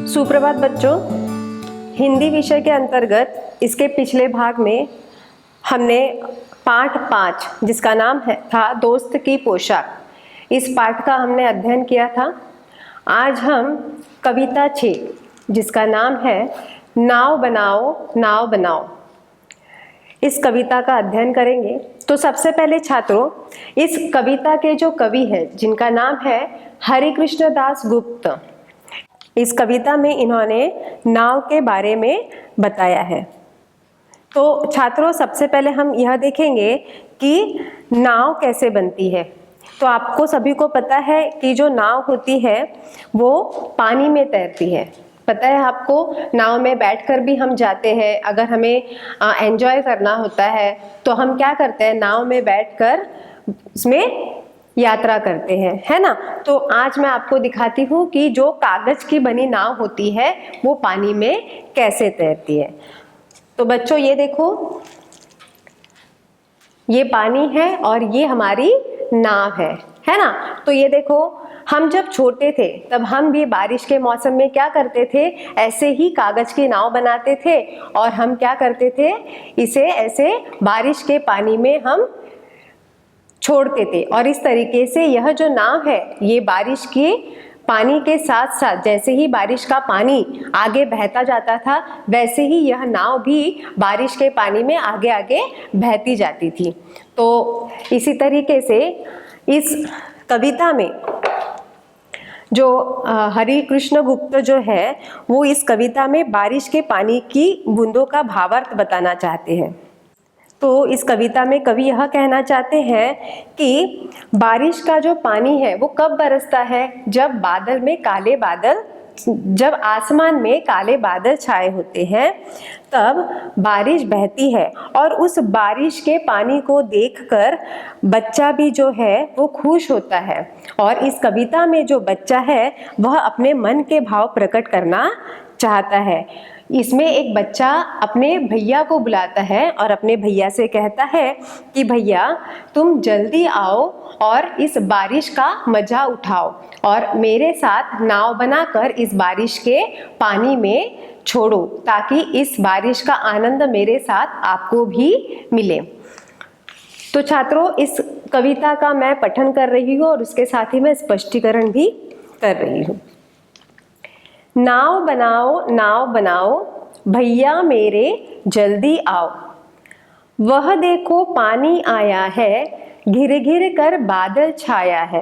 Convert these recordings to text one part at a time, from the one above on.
सुप्रभात बच्चों, हिंदी विषय के अंतर्गत इसके पिछले भाग में हमने पाठ 5 जिसका नाम था दोस्त की पोशाक, इस पाठ का हमने अध्ययन किया था। आज हम कविता 6 जिसका नाम है नाव बनाओ नाव बनाओ, इस कविता का अध्ययन करेंगे। तो सबसे पहले छात्रों, इस कविता के जो कवि हैं जिनका नाम है हरिकृष्ण दास गुप्त, इस कविता में इन्होंने नाव के बारे में बताया है। तो छात्रों, सबसे पहले हम यह देखेंगे कि नाव कैसे बनती है। तो आपको सभी को पता है कि जो नाव होती है वो पानी में तैरती है। पता है आपको, नाव में बैठकर भी हम जाते हैं। अगर हमें एंजॉय करना होता है तो हम क्या करते हैं, नाव में बैठकर उसमें यात्रा करते हैं, है ना। तो आज मैं आपको दिखाती हूँ कि जो कागज की बनी नाव होती है वो पानी में कैसे तैरती है। तो बच्चों ये देखो, ये पानी है और ये हमारी नाव है ना। तो ये देखो, हम जब छोटे थे तब हम भी बारिश के मौसम में क्या करते थे, ऐसे ही कागज की नाव बनाते थे और हम क्या करते थे, इसे ऐसे बारिश के पानी में हम छोड़ते थे। और इस तरीके से यह जो नाव है ये बारिश के पानी के साथ साथ, जैसे ही बारिश का पानी आगे बहता जाता था वैसे ही यह नाव भी बारिश के पानी में आगे आगे बहती जाती थी। तो इसी तरीके से इस कविता में जो हरिकृष्ण गुप्त जो है वो इस कविता में बारिश के पानी की बूंदों का भावार्थ बताना चाहते हैं। तो इस कविता में कवि यह कहना चाहते हैं कि बारिश का जो पानी है वो कब बरसता है, जब आसमान में काले बादल छाए होते हैं तब बारिश बहती है। और उस बारिश के पानी को देखकर बच्चा भी जो है वो खुश होता है। और इस कविता में जो बच्चा है वह अपने मन के भाव प्रकट करना चाहता है। इसमें एक बच्चा अपने भैया को बुलाता है और अपने भैया से कहता है कि भैया तुम जल्दी आओ और इस बारिश का मजा उठाओ और मेरे साथ नाव बनाकर इस बारिश के पानी में छोड़ो, ताकि इस बारिश का आनंद मेरे साथ आपको भी मिले। तो छात्रों, इस कविता का मैं पठन कर रही हूँ और उसके साथ ही मैं स्पष्टीकरण भी कर रही हूँ। नाव बनाओ भैया मेरे जल्दी आओ, वह देखो पानी आया है, घिर घिर कर बादल छाया है,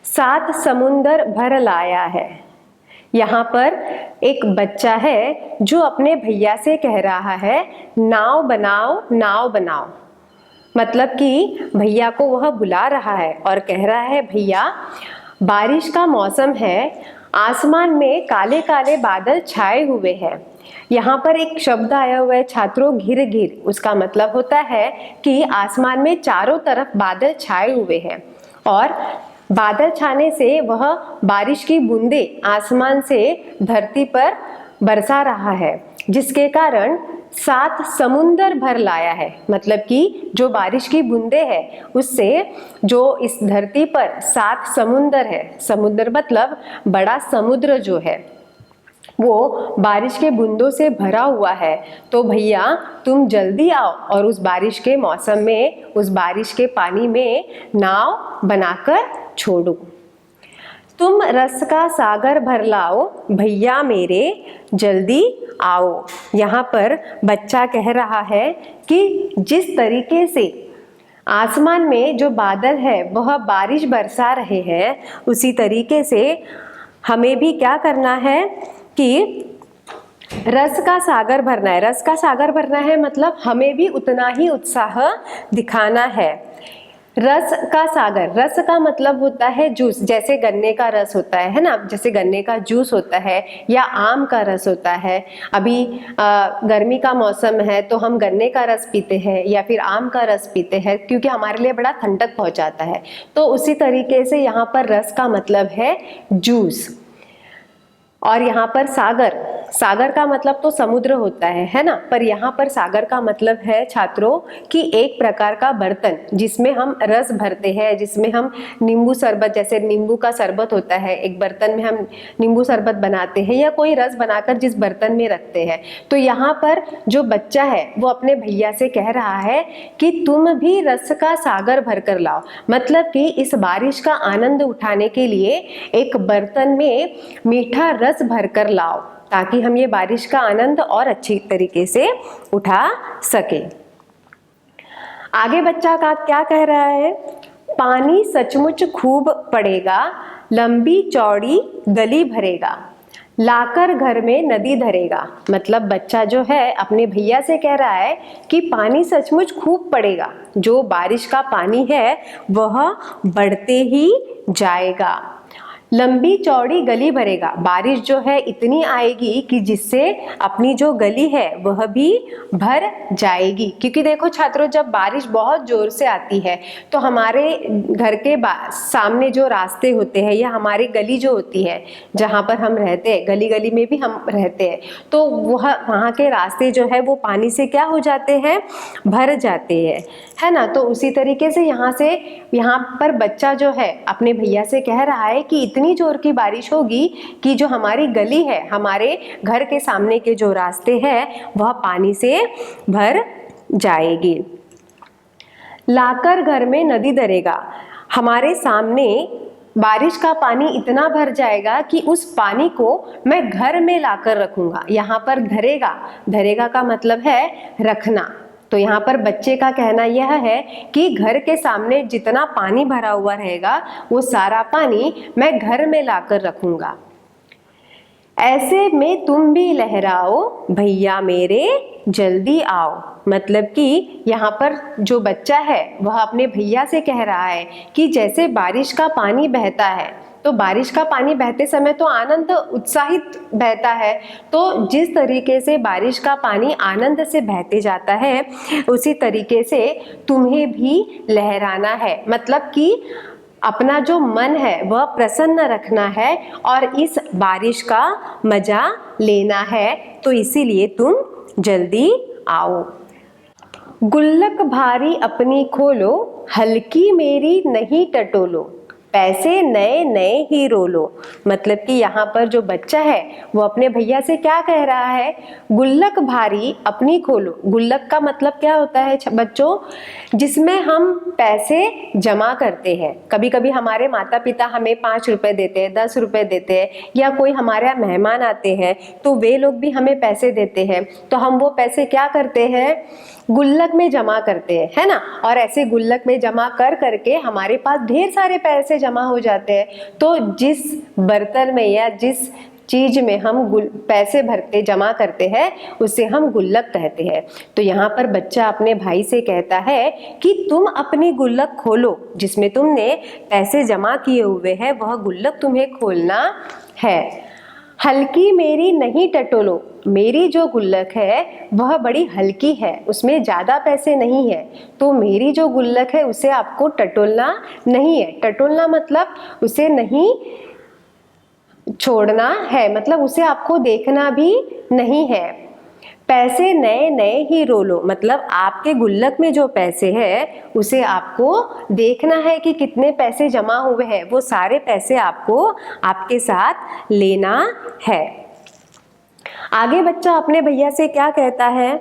सात समुंदर भर लाया है। यहाँ पर एक बच्चा है जो अपने भैया से कह रहा है नाव बनाओ। मतलब कि भैया को वह बुला रहा है और कह रहा है भैया बारिश का मौसम है, आसमान में काले काले बादल छाए हुए हैं। यहाँ पर एक शब्द आया हुआ है छात्रों, घिर घिर। उसका मतलब होता है कि आसमान में चारों तरफ बादल छाए हुए हैं और बादल छाने से वह बारिश की बूंदे आसमान से धरती पर बरसा रहा है, जिसके कारण 7 समुंदर भर लाया है। मतलब कि जो बारिश की बूंदे है उससे जो इस धरती पर 7 समुंदर है, समुद्र मतलब बड़ा समुद्र जो है वो बारिश के बूंदों से भरा हुआ है। तो भैया तुम जल्दी आओ और उस बारिश के मौसम में, उस बारिश के पानी में नाव बनाकर छोड़ो। तुम रस का सागर भर लाओ भैया मेरे जल्दी आओ। यहाँ पर बच्चा कह रहा है कि जिस तरीके से आसमान में जो बादल है वह बारिश बरसा रहे हैं, उसी तरीके से हमें भी क्या करना है कि रस का सागर भरना है। रस का सागर भरना है मतलब हमें भी उतना ही उत्साह दिखाना है। रस का सागर, रस का मतलब होता है जूस, जैसे गन्ने का रस होता है ना, जैसे गन्ने का जूस होता है या आम का रस होता है। अभी गर्मी का मौसम है तो हम गन्ने का रस पीते हैं या फिर आम का रस पीते हैं क्योंकि हमारे लिए बड़ा ठंडक पहुंचाता है। तो उसी तरीके से यहाँ पर रस का मतलब है जूस। और यहाँ पर सागर, सागर का मतलब तो समुद्र होता है ना, पर यहाँ पर सागर का मतलब है छात्रों कि एक प्रकार का बर्तन जिसमें हम रस भरते हैं, जिसमें हम नींबू शरबत, जैसे नींबू का शरबत होता है, एक बर्तन में हम नींबू शरबत बनाते हैं या कोई रस बनाकर जिस बर्तन में रखते हैं। तो यहाँ पर जो बच्चा है वो अपने भैया से कह रहा है कि तुम भी रस का सागर भर कर लाओ, मतलब कि इस बारिश का आनंद उठाने के लिए एक बर्तन में मीठा रस भर कर लाओ, ताकि हम ये बारिश का आनंद और अच्छी तरीके से उठा सके। आगे बच्चा का क्या कह रहा है, पानी सचमुच खूब पड़ेगा, लंबी चौड़ी गली भरेगा, लाकर घर में नदी धरेगा। मतलब बच्चा जो है अपने भैया से कह रहा है कि पानी सचमुच खूब पड़ेगा, जो बारिश का पानी है वह बढ़ते ही जाएगा, लंबी चौड़ी गली भरेगा, बारिश जो है इतनी आएगी कि जिससे अपनी जो गली है वह भी भर जाएगी। क्योंकि देखो छात्रों, जब बारिश बहुत जोर से आती है तो हमारे घर के सामने जो रास्ते होते हैं या हमारी गली जो होती है जहाँ पर हम रहते हैं, गली गली में भी हम रहते हैं, तो वहाँ के रास्ते जो है वो पानी से क्या हो जाते हैं, भर जाते हैं, है ना। तो उसी तरीके से यहाँ पर बच्चा जो है अपने भैया से कह रहा है कि इतनी जोर की बारिश होगी कि जो हमारी गली है, हमारे घर के सामने के जो रास्ते हैं वह पानी से भर जाएगी। लाकर घर में नदी धरेगा, हमारे सामने बारिश का पानी इतना भर जाएगा कि उस पानी को मैं घर में लाकर रखूंगा। यहाँ पर धरेगा, धरेगा का मतलब है रखना। तो यहाँ पर बच्चे का कहना यह है कि घर के सामने जितना पानी भरा हुआ रहेगा वो सारा पानी मैं घर में लाकर रखूंगा। ऐसे में तुम भी लहराओ भैया मेरे जल्दी आओ। मतलब कि यहाँ पर जो बच्चा है वह अपने भैया से कह रहा है कि जैसे बारिश का पानी बहता है, तो बारिश का पानी बहते समय तो आनंद उत्साहित बहता है, तो जिस तरीके से बारिश का पानी आनंद से बहते जाता है उसी तरीके से तुम्हें भी लहराना है। मतलब कि अपना जो मन है वह प्रसन्न रखना है और इस बारिश का मजा लेना है, तो इसीलिए तुम जल्दी आओ। गुल्लक भारी अपनी खोलो, हल्की मेरी नहीं टटोलो, पैसे नए नए ही रोलो। मतलब कि यहाँ पर जो बच्चा है वो अपने भैया से क्या कह रहा है, गुल्लक भारी अपनी खोलो। गुल्लक का मतलब क्या होता है बच्चों, जिसमें हम पैसे जमा करते हैं। कभी कभी हमारे माता पिता हमें 5 रुपए देते हैं, 10 रुपए देते हैं, या कोई हमारे यहाँ मेहमान आते हैं तो वे लोग भी हमें पैसे देते हैं, तो हम वो पैसे क्या करते हैं, गुल्लक में जमा करते हैं, है ना। और ऐसे गुल्लक में जमा कर करके हमारे पास ढेर सारे पैसे जमा हो जाते हैं। तो जिस बर्तन में या जिस चीज में हम पैसे भरते जमा करते हैं उसे हम गुल्लक कहते हैं। तो यहाँ पर बच्चा अपने भाई से कहता है कि तुम अपनी गुल्लक खोलो, जिसमें तुमने पैसे जमा किए हुए हैं वह गुल्लक तुम्हें खोलना है। हल्की मेरी नहीं टटोलो, मेरी जो गुल्लक है वह बड़ी हल्की है, उसमें ज़्यादा पैसे नहीं है, तो मेरी जो गुल्लक है उसे आपको टटोलना नहीं है। टटोलना मतलब उसे नहीं छोड़ना है, मतलब उसे आपको देखना भी नहीं है। पैसे नए नए ही रोलो, मतलब आपके गुल्लक में जो पैसे हैं उसे आपको देखना है कि कितने पैसे जमा हुए हैं, वो सारे पैसे आपको आपके साथ लेना है। आगे बच्चा अपने भैया से क्या कहता है,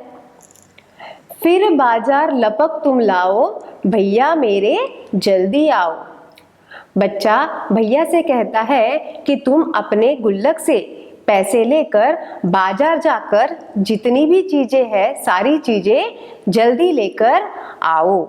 फिर बाजार लपक तुम लाओ, भैया मेरे जल्दी आओ। बच्चा भैया से कहता है कि तुम अपने गुल्लक से पैसे लेकर बाजार जाकर जितनी भी चीजें हैं सारी चीजें जल्दी लेकर आओ।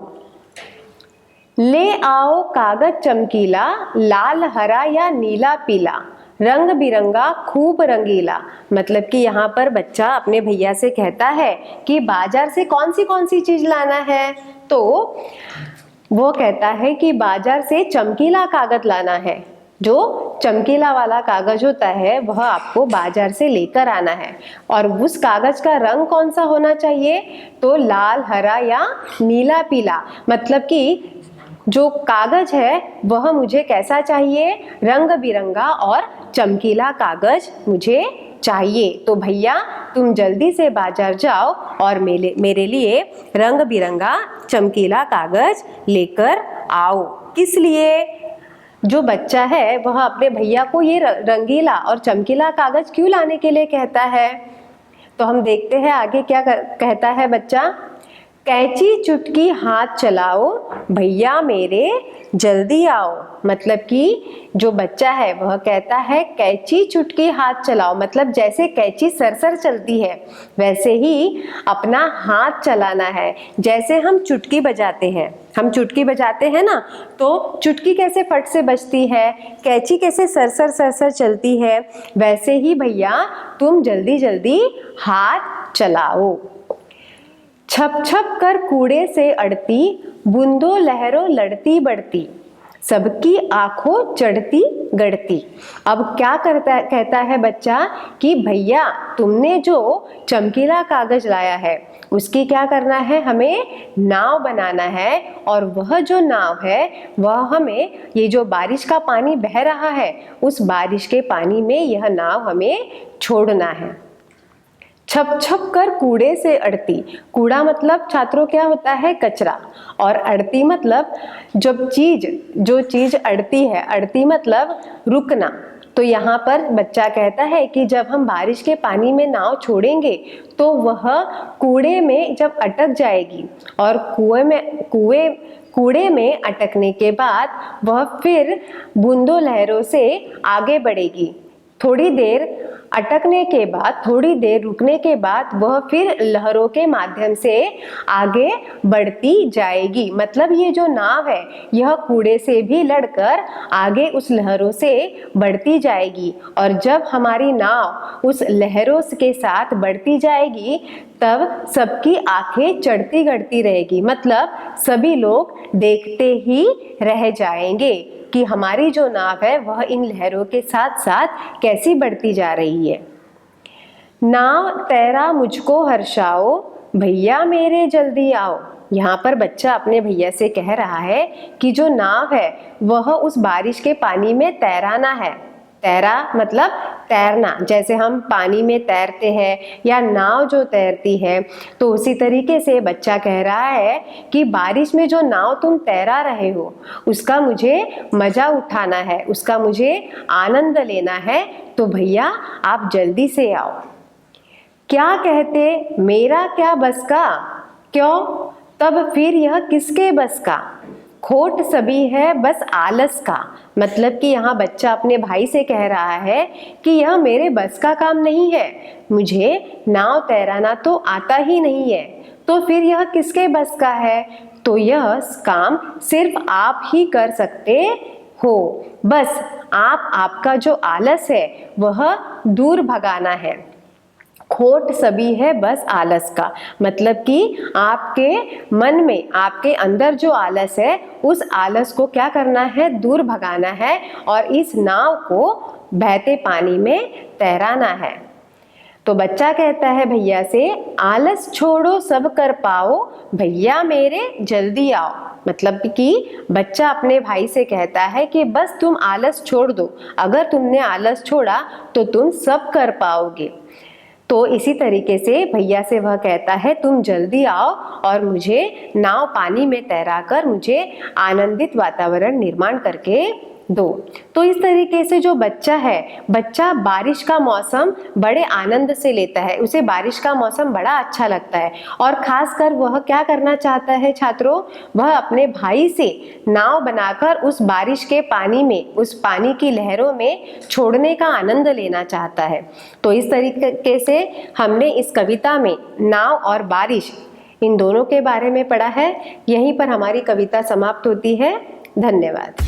ले आओ कागज चमकीला, लाल हरा या नीला पीला, रंग बिरंगा खूब रंगीला। मतलब कि यहाँ पर बच्चा अपने भैया से कहता है कि बाजार से कौन सी चीज लाना है, तो वो कहता है कि बाजार से चमकीला कागज लाना है। जो चमकीला वाला कागज होता है वह आपको बाजार से लेकर आना है, और उस कागज का रंग कौन सा होना चाहिए, तो लाल हरा या नीला पीला। मतलब कि जो कागज है वह मुझे कैसा चाहिए, रंग बिरंगा और चमकीला कागज मुझे चाहिए। तो भैया तुम जल्दी से बाजार जाओ और मेरे लिए रंग बिरंगा चमकीला कागज लेकर आओ। किस लिए? जो बच्चा है वह अपने भैया को ये रंगीला और चमकीला कागज क्यों लाने के लिए कहता है? तो हम देखते हैं आगे क्या कहता है बच्चा। कैंची चुटकी हाथ चलाओ, भैया मेरे जल्दी आओ। मतलब कि जो बच्चा है वह कहता है कैंची चुटकी हाथ चलाओ, मतलब जैसे कैंची सरसर चलती है वैसे ही अपना हाथ चलाना है। जैसे हम चुटकी बजाते हैं, हम चुटकी बजाते हैं ना, तो चुटकी कैसे फट से बजती है, कैंची कैसे सरसर सरसर चलती है, वैसे ही भैया तुम जल्दी जल्दी हाथ चलाओ। छप छप कर कूड़े से अड़ती, बूंदों लहरों लड़ती बढ़ती, सबकी आंखों चढ़ती गढ़ती। अब क्या कहता है बच्चा कि भैया तुमने जो चमकीला कागज लाया है उसकी क्या करना है, हमें नाव बनाना है। और वह जो नाव है वह हमें, ये जो बारिश का पानी बह रहा है उस बारिश के पानी में यह नाव हमें छोड़ना है। छप छप कर कूड़े से अड़ती, कूड़ा मतलब छात्रों क्या होता है, कचरा, और अड़ती मतलब जो चीज अड़ती है, अड़ती मतलब रुकना। तो यहाँ पर बच्चा कहता है कि जब हम बारिश के पानी में नाव छोड़ेंगे तो वह कूड़े में जब अटक जाएगी और कूड़े में अटकने के बाद वह फिर बूंदों लहरों से आगे बढ़ेगी। थोड़ी देर अटकने के बाद, थोड़ी देर रुकने के बाद वह फिर लहरों के माध्यम से आगे बढ़ती जाएगी। मतलब ये जो नाव है यह कूड़े से भी लड़कर आगे उस लहरों से बढ़ती जाएगी। और जब हमारी नाव उस लहरों के साथ बढ़ती जाएगी तब सबकी आंखें चढ़ती गढ़ती रहेगी, मतलब सभी लोग देखते ही रह जाएंगे कि हमारी जो नाव है वह इन लहरों के साथ साथ कैसी बढ़ती जा रही है। नाव तैरा मुझको हर्षाओ, भैया मेरे जल्दी आओ। यहाँ पर बच्चा अपने भैया से कह रहा है कि जो नाव है वह उस बारिश के पानी में तैराना है। तैरा मतलब तैरना, जैसे हम पानी में तैरते हैं या नाव जो तैरती है, तो उसी तरीके से बच्चा कह रहा है कि बारिश में जो नाव तुम तैरा रहे हो उसका मुझे मजा उठाना है, उसका मुझे आनंद लेना है। तो भैया आप जल्दी से आओ। क्या कहते, मेरा क्या बस का, क्यों तब फिर यह किसके बस का, खोट सभी है बस आलस का। मतलब कि यहाँ बच्चा अपने भाई से कह रहा है कि यह मेरे बस का काम नहीं है, मुझे नाव तैराना तो आता ही नहीं है, तो फिर यह किसके बस का है, तो यह काम सिर्फ आप ही कर सकते हो। बस आपका जो आलस है वह दूर भगाना है। खोट सभी है बस आलस का, मतलब कि आपके मन में, आपके अंदर जो आलस है उस आलस को क्या करना है, दूर भगाना है और इस नाव को बहते पानी में तैराना है। तो बच्चा कहता है भैया से, आलस छोड़ो सब कर पाओ, भैया मेरे जल्दी आओ। मतलब कि बच्चा अपने भाई से कहता है कि बस तुम आलस छोड़ दो, अगर तुमने आलस छोड़ा तो तुम सब कर पाओगे। तो इसी तरीके से भैया से वह कहता है तुम जल्दी आओ और मुझे नाव पानी में तैराकर मुझे आनंदित वातावरण निर्माण करके दो। तो इस तरीके से जो बच्चा है, बच्चा बारिश का मौसम बड़े आनंद से लेता है, उसे बारिश का मौसम बड़ा अच्छा लगता है और खासकर वह क्या करना चाहता है छात्रों, वह अपने भाई से नाव बनाकर उस बारिश के पानी में, उस पानी की लहरों में छोड़ने का आनंद लेना चाहता है। तो इस तरीके से हमने इस कविता में नाव और बारिश इन दोनों के बारे में पढ़ा है। यहीं पर हमारी कविता समाप्त होती है। धन्यवाद।